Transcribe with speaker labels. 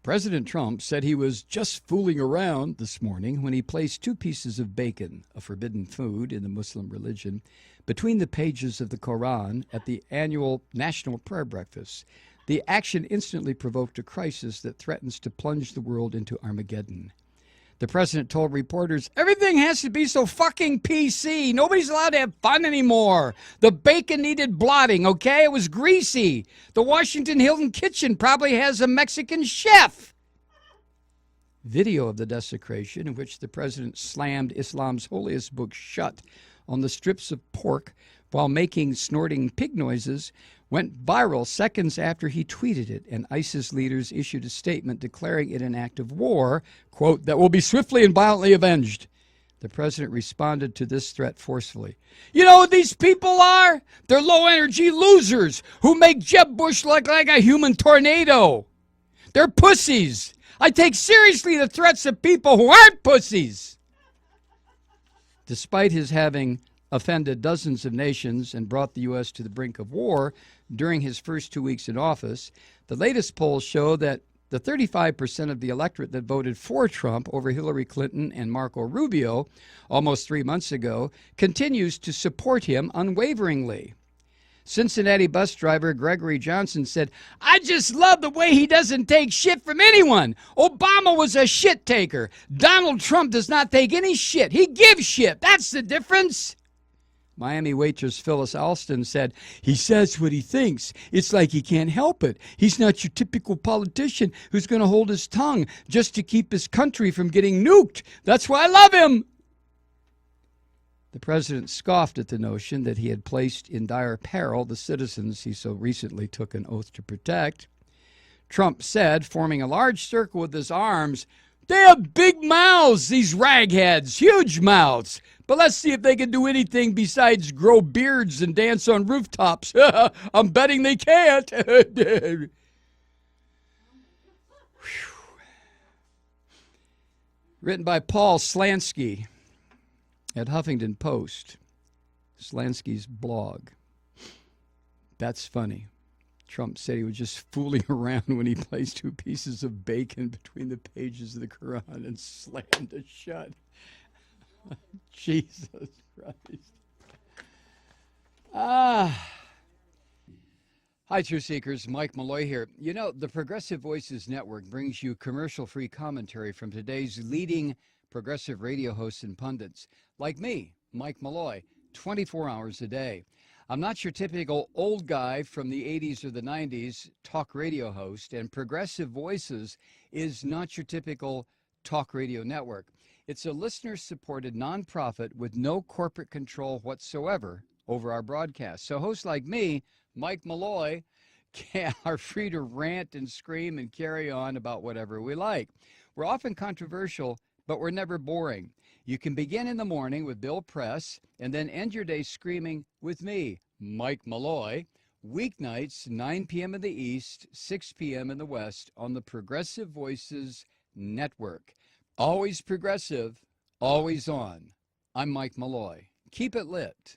Speaker 1: President Trump said he was just fooling around this morning when he placed 2 pieces of bacon, a forbidden food in the Muslim religion, between the pages of the Quran at the annual National Prayer Breakfast. The action instantly provoked a crisis that threatens to plunge the world into Armageddon. The president told reporters, everything has to be so fucking PC. Nobody's allowed to have fun anymore. The bacon needed blotting, okay? It was greasy. The Washington Hilton kitchen probably has a Mexican chef. Video of the desecration, in which the president slammed Islam's holiest book shut on the strips of pork while making snorting pig noises, went viral seconds after he tweeted it, and ISIS leaders issued a statement declaring it an act of war, quote, that will be swiftly and violently avenged. The president responded to this threat forcefully. You know what these people are? They're low-energy losers who make Jeb Bush look like a human tornado. They're pussies. I take seriously the threats of people who aren't pussies. Despite his having offended dozens of nations and brought the U.S. to the brink of war during his first 2 weeks in office, the latest polls show that the 35% of the electorate that voted for Trump over Hillary Clinton and Marco Rubio almost 3 months ago continues to support him unwaveringly. Cincinnati bus driver Gregory Johnson said, I just love the way he doesn't take shit from anyone. Obama was a shit taker. Donald Trump does not take any shit. He gives shit. That's the difference. Miami waitress Phyllis Alston said, he says what he thinks. It's like he can't help it. He's not your typical politician who's going to hold his tongue just to keep his country from getting nuked. That's why I love him. The president scoffed at the notion that he had placed in dire peril the citizens he so recently took an oath to protect. Trump said, forming a large circle with his arms, they have big mouths, these ragheads, huge mouths. But let's see if they can do anything besides grow beards and dance on rooftops. I'm betting they can't. Written by Paul Slansky at Huffington Post. Slansky's blog. That's funny. Trump said he was just fooling around when he placed 2 pieces of bacon between the pages of the Quran and slammed it shut. Jesus Christ. Hi, Truth Seekers. Mike Malloy here. You know, the Progressive Voices Network brings you commercial-free commentary from today's leading progressive radio hosts and pundits, like me, Mike Malloy, 24 hours a day. I'm not your typical old guy from the 80s or the 90s talk radio host, and Progressive Voices is not your typical talk radio network. It's a listener-supported nonprofit with no corporate control whatsoever over our broadcast. So hosts like me, Mike Malloy, are free to rant and scream and carry on about whatever we like. We're often controversial, but we're never boring. You can begin in the morning with Bill Press and then end your day screaming with me, Mike Malloy, weeknights, 9 p.m. in the East, 6 p.m. in the West on the Progressive Voices Network. Always progressive, always on. I'm Mike Malloy. Keep it lit.